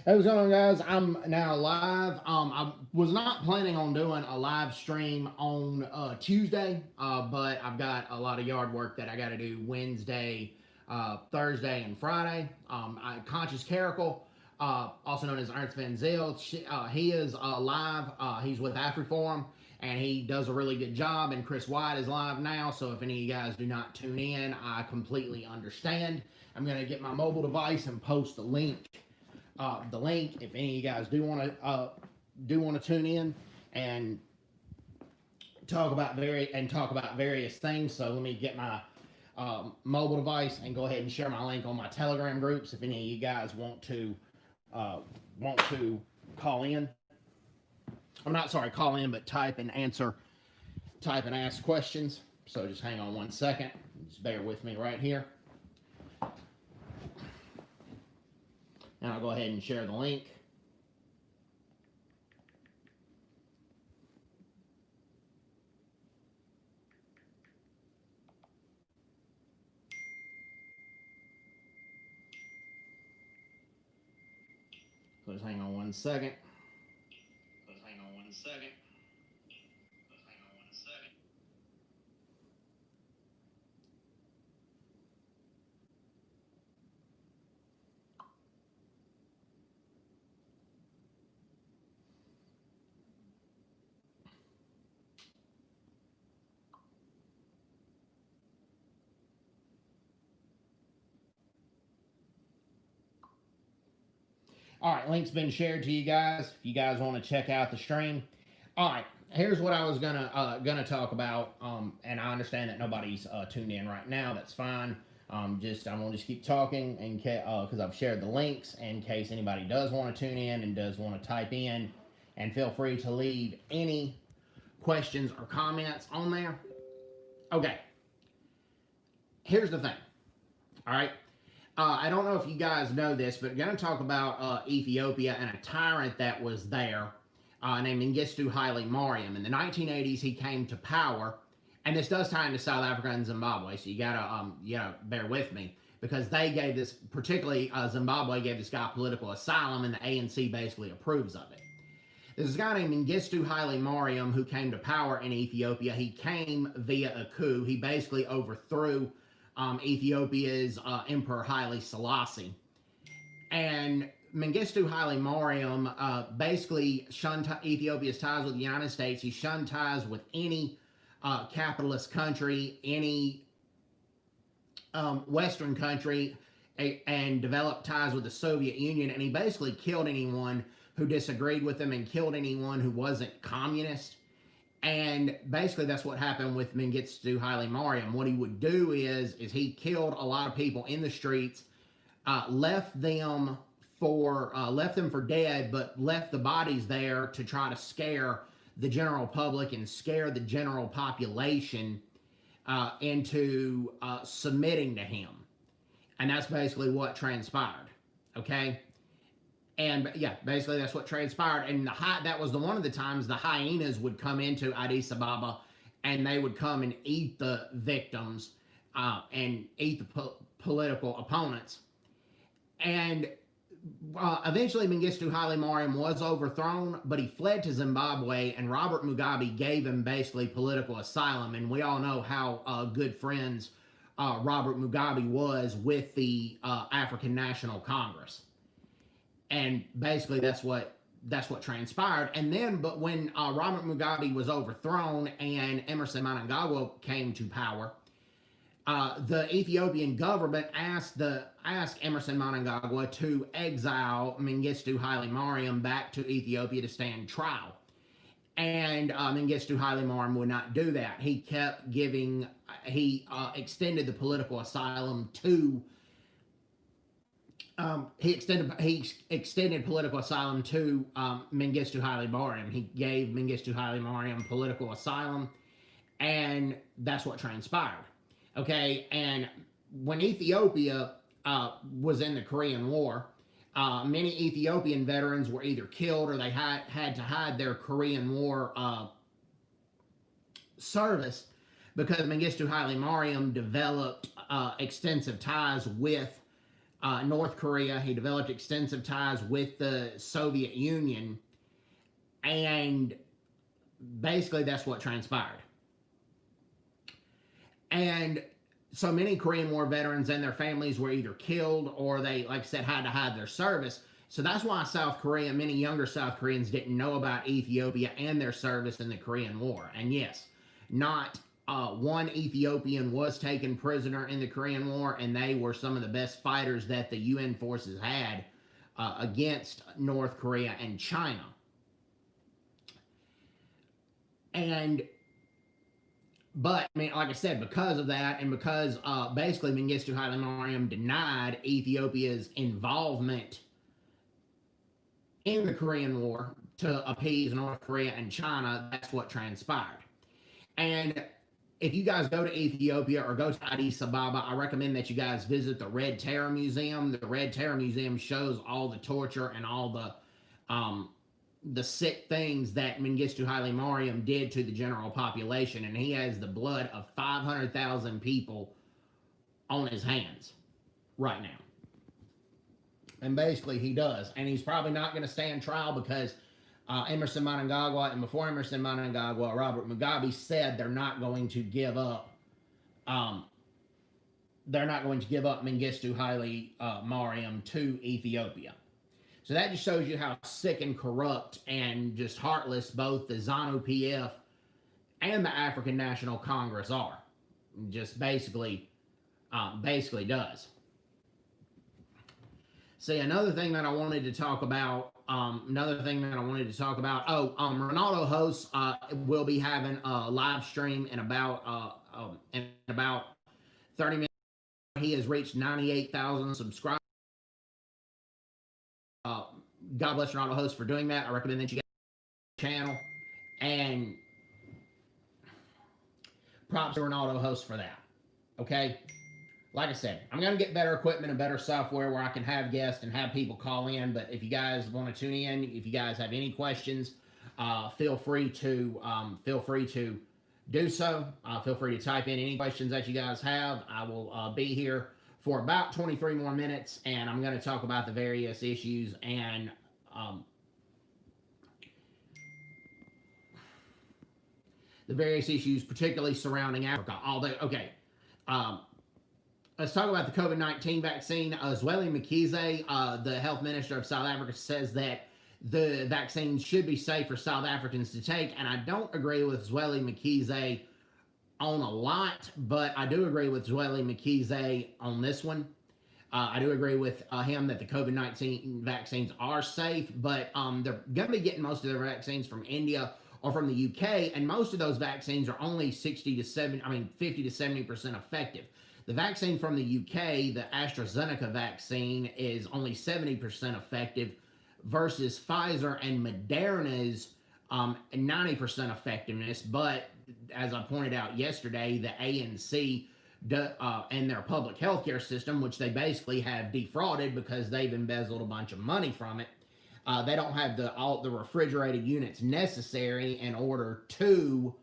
Hey, what's going on, guys? I'm now live. I was not planning on doing a live stream on Tuesday, but I've got a lot of yard work that I got to do Wednesday, Thursday, and Friday. Conscious Caracal, also known as Ernst Van Zyl, he is live. He's with AfriForum, and he does a really good job. And Chris White is live now, so if any of you guys do not tune in, I completely understand. I'm going to get my mobile device and post the link if any of you guys do want to tune in and talk about various things. So let me get my mobile device and go ahead and share my link on my Telegram groups if any of you guys want to call in. I'm not sorry, call in, but type and ask questions. So just hang on one second. Just bear with me right here. And I'll go ahead and share the link. So just hang on one second. All right, link's been shared to you guys. If you guys want to check out the stream. All right, here's what I was gonna talk about. And I understand that nobody's tuned in right now. That's fine. I'm gonna just keep talking and because I've shared the links in case anybody does want to tune in and does want to type in, and feel free to leave any questions or comments on there. Okay. Here's the thing. All right. I don't know if you guys know this, but I'm going to talk about Ethiopia and a tyrant that was there named Mengistu Haile Mariam. In the 1980s, he came to power, and this does tie into South Africa and Zimbabwe, so you gotta bear with me, because they gave this, particularly Zimbabwe gave this guy political asylum, and the ANC basically approves of it. There's a guy named Mengistu Haile Mariam who came to power in Ethiopia. He came via a coup. He basically overthrew Ethiopia's Emperor Haile Selassie. And Mengistu Haile Mariam basically shunned Ethiopia's ties with the United States. He shunned ties with any capitalist country, any Western country, and developed ties with the Soviet Union. And he basically killed anyone who disagreed with him and killed anyone who wasn't communist. And basically that's what happened with Mengistu Haile Mariam. What he would do is he killed a lot of people in the streets, left them for dead, but left the bodies there to try to scare the general public and scare the general population into submitting to him. And that's basically what transpired. Okay? And yeah, basically that's what transpired. And that was one of the times the hyenas would come into Addis Ababa, and they would come and eat the victims and eat the political opponents. And eventually Mengistu Haile Mariam was overthrown, but he fled to Zimbabwe, and Robert Mugabe gave him basically political asylum. And we all know how good friends Robert Mugabe was with the African National Congress. And basically that's what transpired. And then, but when Robert Mugabe was overthrown and Emerson Mnangagwa came to power, the Ethiopian government asked Emerson Mnangagwa to exile Mengistu Haile Mariam back to Ethiopia to stand trial. And Mengistu Haile Mariam would not do that. He extended the political asylum to he extended political asylum to Mengistu Haile Mariam. He gave Mengistu Haile Mariam political asylum, and that's what transpired. Okay, and when Ethiopia was in the Korean War, many Ethiopian veterans were either killed or they had to hide their Korean War service, because Mengistu Haile Mariam developed extensive ties with North Korea. He developed extensive ties with the Soviet Union, and basically that's what transpired. And so many Korean War veterans and their families were either killed or they, like I said, had to hide their service. So that's why South Korea, many younger South Koreans didn't know about Ethiopia and their service in the Korean War. And yes, not one Ethiopian was taken prisoner in the Korean War, and they were some of the best fighters that the UN forces had against North Korea and China. But, I mean, like I said, because of that, and because basically Mengistu Haile Mariam denied Ethiopia's involvement in the Korean War to appease North Korea and China, that's what transpired. And if you guys go to Ethiopia or go to Addis Ababa, I recommend that you guys visit the Red Terror Museum. The Red Terror Museum shows all the torture and all the sick things that Mengistu Haile Mariam did to the general population, and he has the blood of 500,000 people on his hands right now. And basically he does, and he's probably not going to stand trial because Emerson Mnangagwa, and before Emerson Mnangagwa, Robert Mugabe said they're not going to give up Mengistu Haile Mariam to Ethiopia. So that just shows you how sick and corrupt and just heartless both the ZANU-PF and the African National Congress are. Just basically does. See, another thing that I wanted to talk about, Ronaldo hosts will be having a live stream in about 30 minutes. He has reached 98,000 subscribers. God bless Ronaldo host for doing that. I recommend that you get the channel, and props to Ronaldo host for that. Okay, like I said, I'm gonna get better equipment and better software where I can have guests and have people call in. But if you guys want to tune in, if you guys have any questions, feel free to do so. Feel free to type in any questions that you guys have. I will be here for about 23 more minutes, and I'm going to talk about the various issues and particularly surrounding Africa. Okay. Let's talk about the COVID-19 vaccine. Zweli Mkhize, the health minister of South Africa, says that the vaccine should be safe for South Africans to take, and I don't agree with Zweli Mkhize on a lot, but I do agree with Zweli Mkhize on this one. I do agree with him that the COVID-19 vaccines are safe, but they're going to be getting most of their vaccines from India or from the UK, and most of those vaccines are only 50 to 70% effective. The vaccine from the UK, the AstraZeneca vaccine, is only 70% effective versus Pfizer and Moderna's 90% effectiveness. But as I pointed out yesterday, the ANC and their public healthcare system, which they basically have defrauded because they've embezzled a bunch of money from it, they don't have all the refrigerated units necessary in order to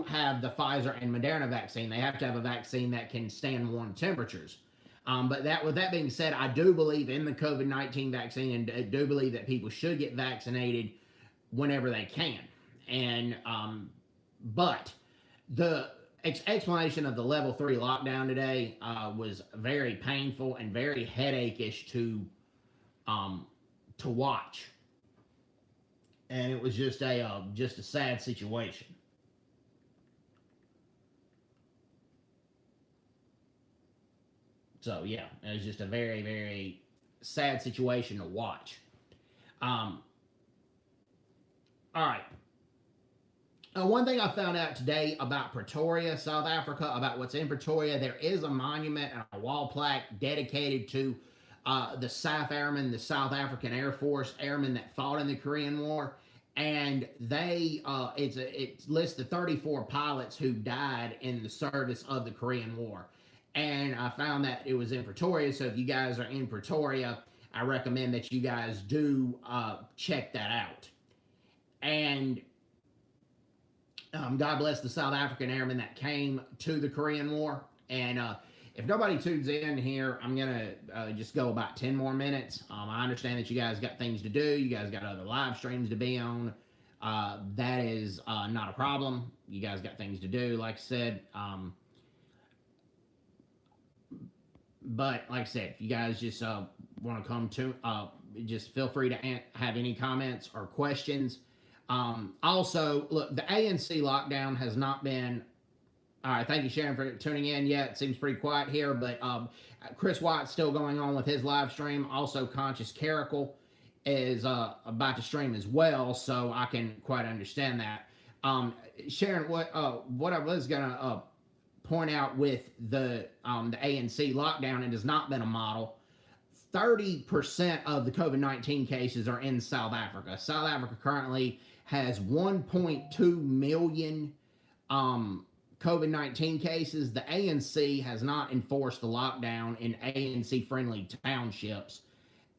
have the Pfizer and Moderna vaccine. They have to have a vaccine that can stand warm temperatures. But with that being said, I do believe in the COVID-19 vaccine, and I do believe that people should get vaccinated whenever they can. And but the explanation of the level 3 lockdown today was very painful and very headacheish to watch, and it was just a sad situation. So yeah, it was just a very, very sad situation to watch. All right. One thing I found out today about Pretoria, South Africa, about what's in Pretoria, there is a monument and a wall plaque dedicated to the SAF airmen, the South African Air Force airmen that fought in the Korean War. And it lists the 34 pilots who died in the service of the Korean War. And I found that it was in Pretoria, so if you guys are in Pretoria, I recommend that you guys do check that out. And God bless the South African airmen that came to the Korean War. And if nobody tunes in here, I'm going to just go about 10 more minutes. I understand that you guys got things to do. You guys got other live streams to be on. That is not a problem. You guys got things to do, like I said. But like I said, if you guys just want to come to, just feel free to have any comments or questions. Also, look, the ANC lockdown has not been. All right, thank you, Sharon, for tuning in. Yeah, it seems pretty quiet here, but Chris White's still going on with his live stream. Also, Conscious Caracal is about to stream as well, so I can quite understand that. Sharon, what I was gonna point out with the ANC lockdown, it has not been a model. 30% of the COVID-19 cases are in South Africa. South Africa currently has 1.2 million COVID-19 cases. The ANC has not enforced the lockdown in ANC-friendly townships,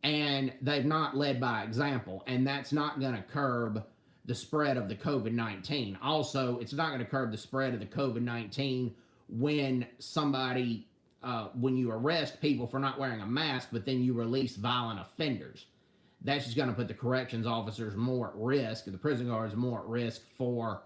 and they've not led by example, and that's not going to curb the spread of the COVID-19. Also, it's not going to curb the spread of the COVID-19 when somebody, when you arrest people for not wearing a mask, but then you release violent offenders. That's just going to put the corrections officers more at risk, the prison guards more at risk for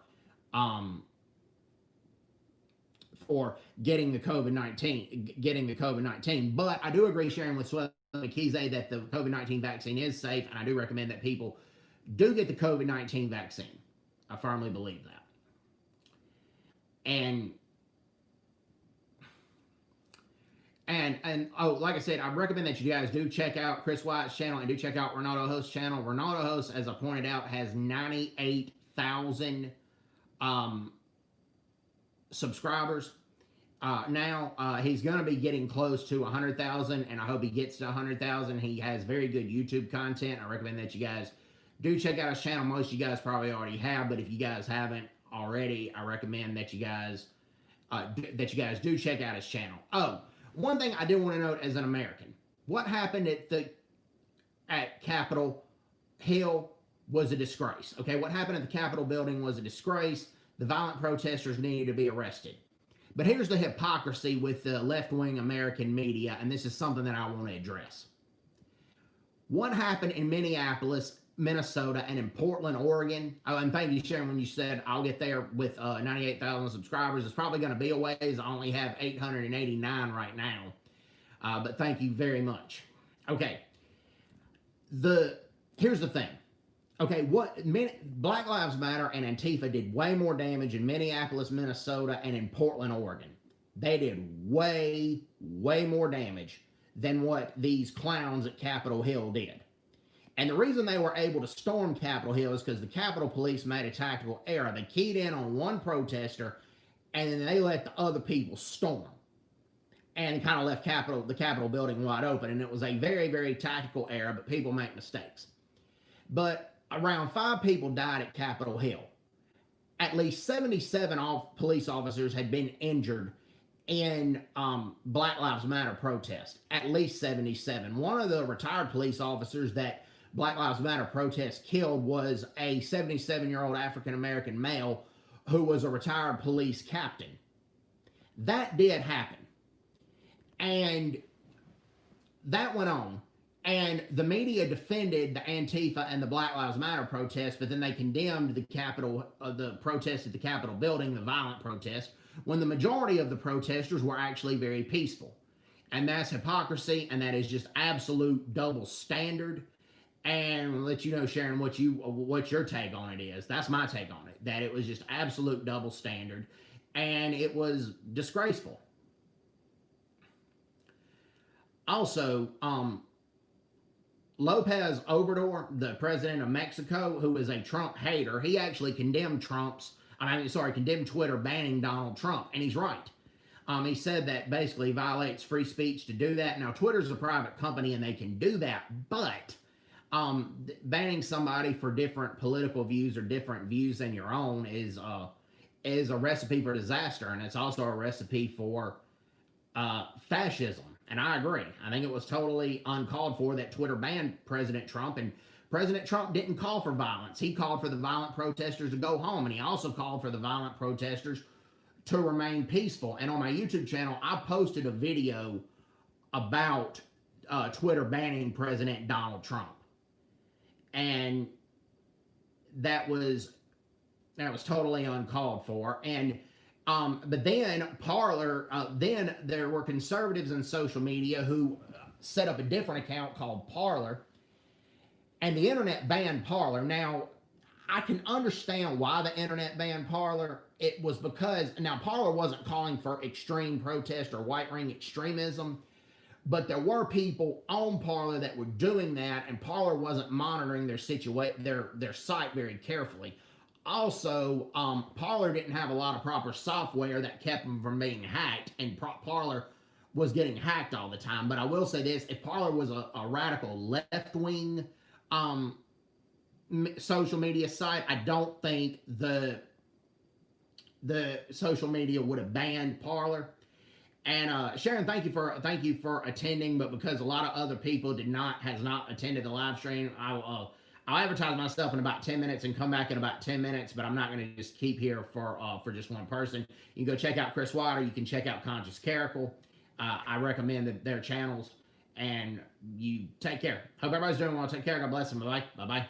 getting the COVID-19. But I do agree, Sharon, with Swell McKeesey that the COVID-19 vaccine is safe, and I do recommend that people do get the COVID-19 vaccine. I firmly believe that. And oh, like I said, I recommend that you guys do check out Chris White's channel and do check out Ronaldo Host's channel. Ronaldo Host, as I pointed out, has 98,000 subscribers. Now he's going to be getting close to 100,000, and I hope he gets to 100,000. He has very good YouTube content. I recommend that you guys do check out his channel. Most of you guys probably already have, but if you guys haven't already, I recommend that you guys do check out his channel. Oh, one thing I do want to note as an American, what happened at Capitol Hill was a disgrace. Okay, what happened at the Capitol building was a disgrace. The violent protesters needed to be arrested. But here's the hypocrisy with the left-wing American media, and this is something that I want to address. What happened in Minneapolis, Minnesota, and in Portland, Oregon? Oh, and thank you, Sharon, when you said I'll get there with 98,000 subscribers. It's probably going to be a ways. I only have 889 right now. But thank you very much. Okay. Here's the thing. Okay, Black Lives Matter and Antifa did way more damage in Minneapolis, Minnesota, and in Portland, Oregon. They did way, way more damage than what these clowns at Capitol Hill did. And the reason they were able to storm Capitol Hill is because the Capitol Police made a tactical error. They keyed in on one protester, and then they let the other people storm. And kind of left the Capitol building wide open. And it was a very, very tactical error, but people make mistakes. But around 5 people died at Capitol Hill. At least 77 police officers had been injured in Black Lives Matter protest. At least 77. One of the retired police officers that Black Lives Matter protest killed was a 77-year-old African-American male who was a retired police captain. That did happen. And that went on. And the media defended the Antifa and the Black Lives Matter protest, but then they condemned the protest at the Capitol building, the violent protest, when the majority of the protesters were actually very peaceful. And that's hypocrisy, and that is just absolute double standard. And I'll let you know, Sharon, what your take on it is. That's my take on it, that it was just absolute double standard, and it was disgraceful. Also, Lopez Obrador, the president of Mexico, who is a Trump hater, he actually condemned condemned Twitter banning Donald Trump, and he's right. He said that basically violates free speech to do that. Now, Twitter's a private company, and they can do that, but banning somebody for different political views or different views than your own is a recipe for disaster, and it's also a recipe for fascism. And I agree. I think it was totally uncalled for that Twitter banned President Trump, and President Trump didn't call for violence. He called for the violent protesters to go home, and he also called for the violent protesters to remain peaceful. And on my YouTube channel, I posted a video about Twitter banning President Donald Trump, and that was totally uncalled for. And but then Parlor, then there were conservatives in social media who set up a different account called Parlor, and the internet banned Parlor. Now, I can understand why the internet banned Parlor. It was because, now, Parlor wasn't calling for extreme protest or white ring extremism, but there were people on Parlor that were doing that, and Parlor wasn't monitoring their site very carefully. Also, Parlor didn't have a lot of proper software that kept them from being hacked, and Parlor was getting hacked all the time. But I will say this: if Parlor was a radical left-wing social media site, I don't think the social media would have banned Parlor. And Sharon, thank you for attending. But because a lot of other people has not attended the live stream, I'll advertise myself in about 10 minutes and come back in about 10 minutes. But I'm not going to just keep here for just one person. You can go check out Chris Water. You can check out Conscious Caracal. I recommend their channels. And you take care. Hope everybody's doing well. Take care. God bless them. Bye bye. Bye bye.